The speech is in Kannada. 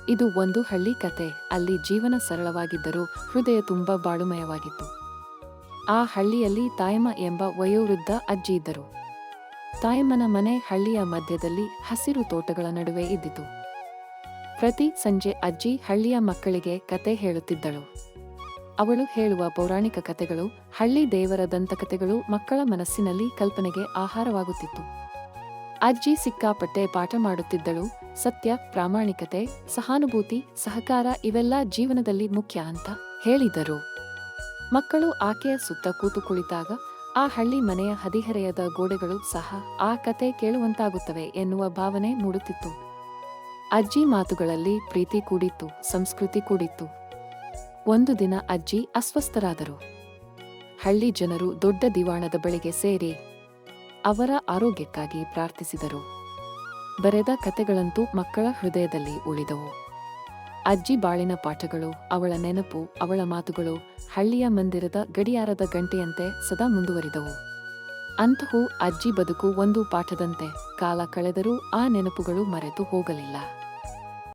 ಇದು ಒಂದು ಹಳ್ಳಿ ಕತೆ. ಅಲ್ಲಿ ಜೀವನ ಸರಳವಾಗಿದ್ದರೂ ಹೃದಯ ತುಂಬಾ ಬಾಳುಮಯವಾಗಿತ್ತು. ಆ ಹಳ್ಳಿಯಲ್ಲಿ ತಾಯಮ್ಮ ಎಂಬ ವಯೋವೃದ್ಧ ಅಜ್ಜಿ ಇದ್ದರು. ತಾಯಮ್ಮನ ಮನೆ ಹಳ್ಳಿಯ ಮಧ್ಯದಲ್ಲಿ ಹಸಿರು ತೋಟಗಳ ನಡುವೆ ಇದ್ದಿತು. ಪ್ರತಿ ಸಂಜೆ ಅಜ್ಜಿ ಹಳ್ಳಿಯ ಮಕ್ಕಳಿಗೆ ಕತೆ ಹೇಳುತ್ತಿದ್ದಳು. ಅವಳು ಹೇಳುವ ಪೌರಾಣಿಕ ಕತೆಗಳು, ಹಳ್ಳಿ ದೇವರ ದಂತಕಥೆಗಳು ಮಕ್ಕಳ ಮನಸ್ಸಿನಲ್ಲಿ ಕಲ್ಪನೆಗೆ ಆಹಾರವಾಗುತ್ತಿತ್ತು. ಅಜ್ಜಿ ಸಿಕ್ಕಾಪಟ್ಟೆ ಪಾಠ ಮಾಡುತ್ತಿದ್ದಳು. ಸತ್ಯ, ಪ್ರಾಮಾಣಿಕತೆ, ಸಹಾನುಭೂತಿ, ಸಹಕಾರ ಇವೆಲ್ಲ ಜೀವನದಲ್ಲಿ ಮುಖ್ಯ ಅಂತ ಹೇಳಿದರು. ಮಕ್ಕಳು ಆಕೆಯ ಸುತ್ತ ಕೂತು ಕುಳಿತಾಗ ಆ ಹಳ್ಳಿ ಮನೆಯ ಹದಿಹರೆಯದ ಗೋಡೆಗಳು ಸಹ ಆ ಕತೆ ಕೇಳುವಂತಾಗುತ್ತವೆ ಎನ್ನುವ ಭಾವನೆ ಮೂಡುತ್ತಿತ್ತು. ಅಜ್ಜಿ ಮಾತುಗಳಲ್ಲಿ ಪ್ರೀತಿ ಕೂಡಿತ್ತು, ಸಂಸ್ಕೃತಿ ಕೂಡಿತ್ತು. ಒಂದು ದಿನ ಅಜ್ಜಿ ಅಸ್ವಸ್ಥರಾದರು. ಹಳ್ಳಿ ಜನರು ದೊಡ್ಡ ದಿವಾಣದ ಬಳಿಗೆ ಸೇರಿ ಅವರ ಆರೋಗ್ಯಕ್ಕಾಗಿ ಪ್ರಾರ್ಥಿಸಿದರು. ಬರೆದ ಕತೆಗಳಂತೂ ಮಕ್ಕಳ ಹೃದಯದಲ್ಲಿ ಉಳಿದವು. ಅಜ್ಜಿ ಬಾಳಿನ ಪಾಠಗಳು, ಅವಳ ನೆನಪು, ಅವಳ ಮಾತುಗಳು ಹಳ್ಳಿಯ ಮಂದಿರದ ಗಡಿಯಾರದ ಗಂಟೆಯಂತೆ ಸದಾ ಮುಂದುವರಿದವು. ಅಂತಹೂ ಅಜ್ಜಿ ಬದುಕು ಒಂದು ಪಾಠದಂತೆ. ಕಾಲ ಕಳೆದರೂ ಆ ನೆನಪುಗಳು ಮರೆತು ಹೋಗಲಿಲ್ಲ.